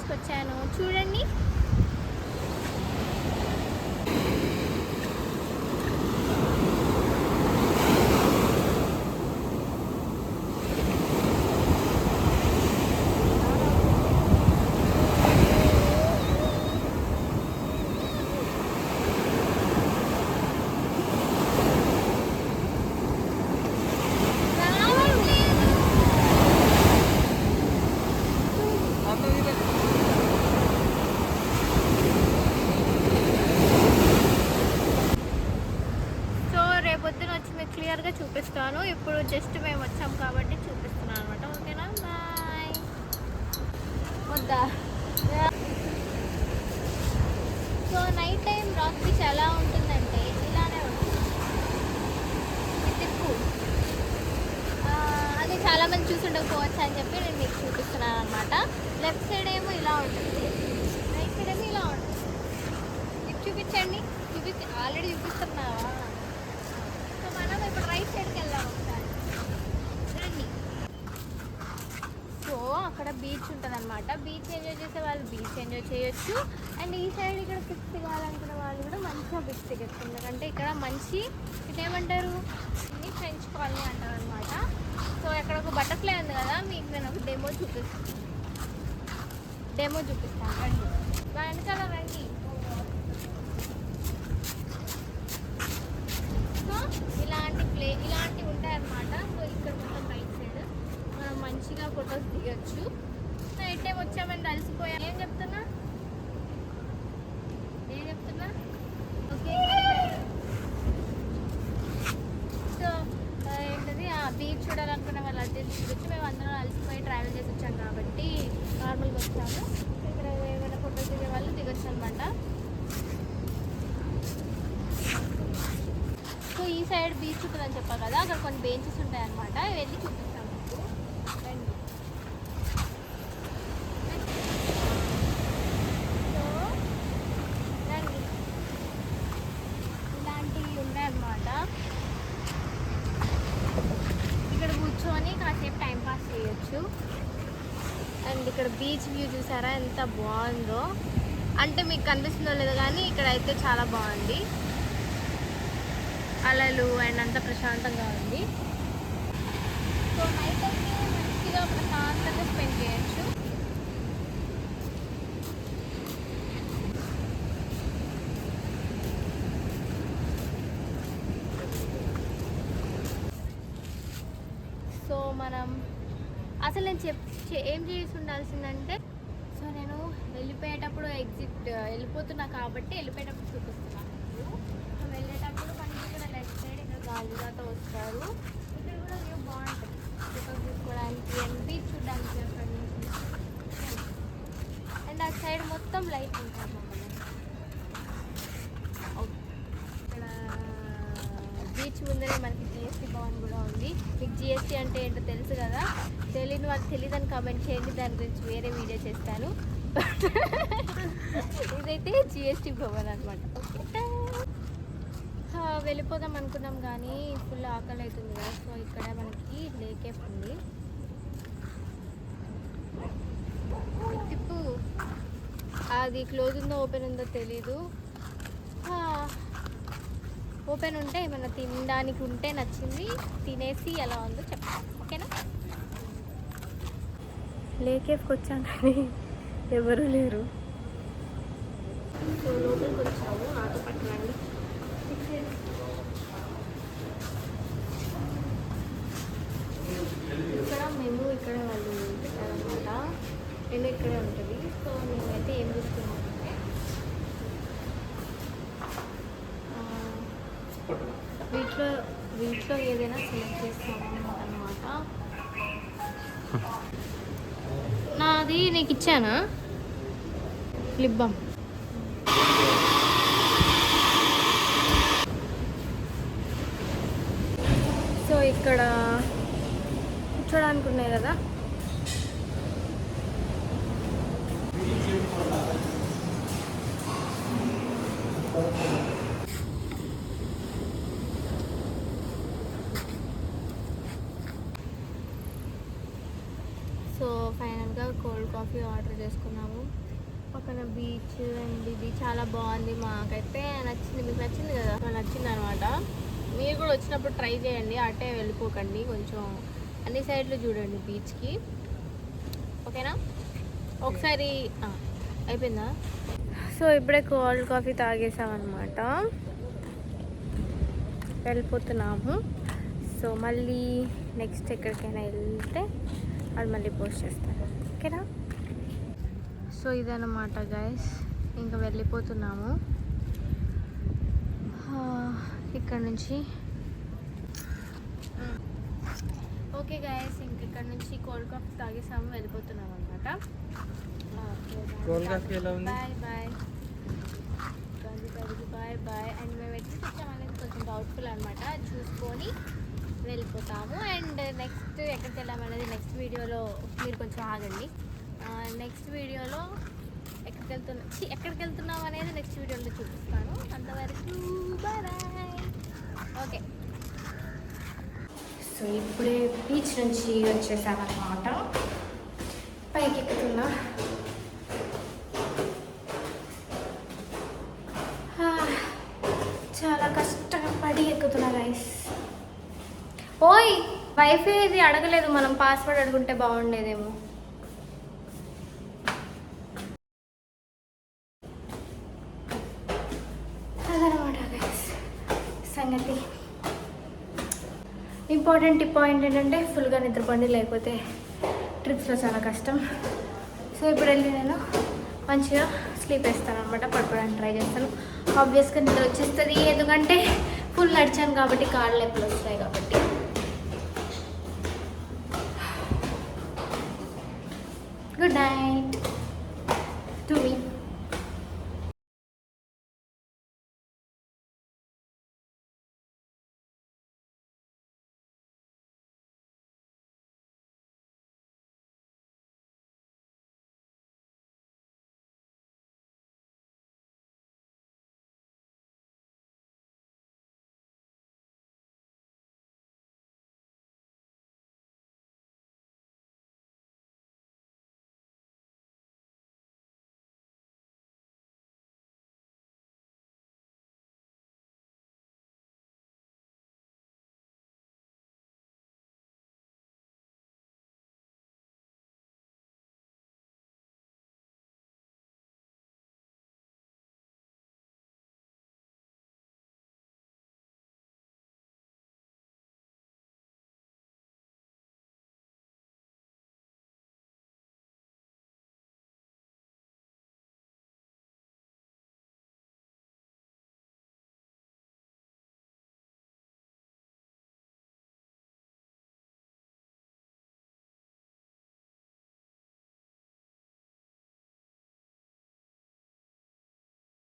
తీసుకొచ్చాను చూడండి. పొద్దున వచ్చి మీకు క్లియర్గా చూపిస్తాను. ఇప్పుడు జస్ట్ మేము వచ్చాం కాబట్టి చూపిస్తున్నాను అనమాట. ఓకేనా, బాయ్. వద్దా. So night time rock beach ఎలా ఉంటుందంటే ఇలానే ఉంటుంది. తిప్పు అది చాలామంది చూసి ఉండకపోవచ్చు అని చెప్పి నేను మీకు చూపిస్తున్నాను అనమాట. లెఫ్ట్ సైడ్ ఏమో ఇలా ఉంటుంది, రైట్ సైడ్ ఏమో ఇలా ఉంటుంది. ఇది చూపించండి. ఆల్రెడీ చూపిస్తున్నావా? మనం ఇప్పుడు రైట్ సైడ్కి వెళ్దాం ఒకసారి రండి. సో అక్కడ బీచ్ ఉంటుంది అనమాట. బీచ్ ఎంజాయ్ చేసే వాళ్ళు బీచ్ ఎంజాయ్ చేయొచ్చు. అండ్ ఈ సైడ్ ఇక్కడ పిక్స్ దిగాలనుకునే వాళ్ళు కూడా మంచిగా పిక్స్ దిగచ్చు. ఎందుకంటే ఇక్కడ మంచి ఇదేమంటారు, ఇన్ని ఫ్రెంచ్ కాలనీ అంటారు అనమాట. సో ఇక్కడ ఒక బటర్ఫ్లై ఉంది కదా, మీకు నేను ఒక డెమో చూపిస్తాను రండి. వెనకాల రండి. ఇలాంటివి ఉంటాయన్నమాట. సో ఇక్కడ మొత్తం రైట్ సైడ్ మనం మంచిగా ఫొటోస్ దిగచ్చు. నైట్ టైం వచ్చామని అలసిపోయాం. ఏం చెప్తున్నా ఓకే. సో ఏంటది బీచ్ చూడాలనుకున్న వాళ్ళు అదే చూడొచ్చు. మేము అందరం అలసిపోయి ట్రావెల్ చేసి వచ్చాం కాబట్టి నార్మల్గా వచ్చాము. ఇక్కడ ఏమైనా ఫొటోస్ దిగే వాళ్ళు దిగొచ్చు అనమాట. సో ఈ సైడ్ బీచ్ ఉంటుందని చెప్పాను కదా, అక్కడ కొన్ని బెంచెస్ ఉంటాయన్నమాట. వెళ్ళి చూపిస్తాను మీకు. రండి. సో రండి, ఇలాంటివి ఉంటాయన్నమాట. ఇక్కడ కూర్చొని కాసేపు టైం పాస్ చేయొచ్చు. అండ్ ఇక్కడ బీచ్ వ్యూ చూసారా ఎంత బాగుందో. అంటే మీకు కనిపిస్తుందో లేదో కానీ ఇక్కడైతే చాలా బాగుంది. అలలు అండ్ అంతా ప్రశాంతంగా ఉంది. సో నైట్ అయితే మంచిగా ప్రశాంతంగా స్పెండ్ చేయొచ్చు. సో మనం అసలు నేను ఏం చేసి ఉండాల్సిందంటే, సో నేను వెళ్ళిపోయేటప్పుడు వెళ్ళిపోతున్నా కాబట్టి వెళ్ళిపోయేటప్పుడు చూపిస్తున్నాను. వెళ్ళేటప్పుడు మనకి ఇక్కడ లెఫ్ట్ సైడ్ ఇక్కడ గాలిదాతో వస్తారు. ఇక్కడ కూడా వ్యూ బాగుంటుంది ఫోటోస్ తీసుకోవడానికి అండ్ బీచ్ చూడడానికి అక్కడి నుంచి. అండ్ ఆ సైడ్ మొత్తం లైట్ ఉంటుంది మమ్మల్ని. ఇక్కడ బీచ్ ముందరే మనకి జిఎస్టీ భవన్ కూడా ఉంది. మీకు జిఎస్టీ అంటే ఏంటో తెలుసు కదా, తెలియని వాళ్ళు తెలియదని కామెంట్ చేయండి, దాని గురించి వేరే వీడియో చేస్తాను. ఇదైతే జిఎస్టీ భవన్ అనమాట. వెళ్ళిపోదాం అనుకున్నాం కానీ ఫుల్ ఆకలి అవుతుంది కదా. సో ఇక్కడ మనకి లేకేఫ్ ఉంది. తిప్పు, అది క్లోజ్ ఉందో ఓపెన్ ఉందో తెలీదు. ఓపెన్ ఉంటే ఏమైనా తినడానికి ఉంటే నచ్చింది తినేసి ఎలా ఉందో చెప్పాలి. ఓకేనా. లేకేఫ్కి వచ్చాం కానీ ఎవరు లేరు. సో లోపలికి వచ్చాము, నాతో పట్టండి. ఇక్కడ మేము ఇక్కడ వాళ్ళు పెట్టారనమాట. నేను ఇక్కడే ఉంటుంది. సో నేనైతే ఏం చూస్తున్నానంటే వీటిలో ఏదైనా సెలెక్ట్ చేస్తాను అనమాట. నాది నీకు ఇచ్చానా లిప్ బామ్. సో ఇక్కడ కూర్చోడానికి ఉన్నాయి కదా, సో ఫైనల్గా కోల్డ్ కాఫీ ఆర్డర్ చేసుకున్నాము. పక్కన బీచ్ అండ్ ఇది చాలా బాగుంది, మాకైతే నచ్చింది. మీకు నచ్చింది కదా? నచ్చింది అనమాట. మీరు కూడా వచ్చినప్పుడు ట్రై చేయండి, అటే వెళ్ళిపోకండి, కొంచెం అన్ని సైడ్లు చూడండి బీచ్కి. ఓకేనా? ఒకసారి అయిపోయిందా? సో ఇప్పుడే కోల్డ్ కాఫీ తాగేసామన్నమాట, వెళ్ళిపోతున్నాము. సో మళ్ళీ నెక్స్ట్ ఎక్కడికైనా వెళ్తే అది మళ్ళీ పోస్ట్ చేస్తాను. ఓకేనా? సో ఇదన్నమాట గైస్, ఇంకా వెళ్ళిపోతున్నాము ఇక్కడ నుంచి. ఓకే గైస్, ఇంక ఇక్కడ నుంచి కోల్డ్ కాఫీ తాగేసాము, వెళ్ళిపోతున్నాము అనమాట. Bye bye bye bye. And మేము ఎట్లా వచ్చామనేది కొంచెం డౌట్ఫుల్ అనమాట, చూసుకొని వెళ్ళిపోతాము. అండ్ నెక్స్ట్ ఎక్కడికి వెళ్ళామనేది నెక్స్ట్ వీడియోలో, మీరు కొంచెం ఆగండి, నెక్స్ట్ వీడియోలో ఎక్కడికి వెళ్తున్నాం అనేది నెక్స్ట్ వీడియోలో చూపిస్తాను. అంతవరకు బాయ్ బాయ్. ఓకే, సో ఇప్పుడే బీచ్ నుంచి వచ్చేసామన్నమాట, పైకి ఎక్కుతున్నా. చాలా కష్టపడి ఎక్కుతున్నా గైస్. ఓయ్, వైఫై ఇది అడగలేదు, మనం పాస్వర్డ్ అడుగుంటే బాగుండేదేమో. అదనమాట గైస్ సంగతి. ఇంపార్టెంట్ పాయింట్ ఏంటంటే ఫుల్గా నిద్రపోండి, లేకపోతే ట్రిప్స్లో చాలా కష్టం. సో ఇప్పుడు వెళ్ళి నేను మంచిగా స్లీప్ వేస్తాను అనమాట, పడుకోవడానికి ట్రై చేస్తాను. ఆబ్వియస్గా నిద్ర వచ్చేస్తుంది, ఎందుకంటే ఫుల్ నడిచాను కాబట్టి, కాళ్ళు నొప్పులు వస్తాయి కాబట్టి. Good night.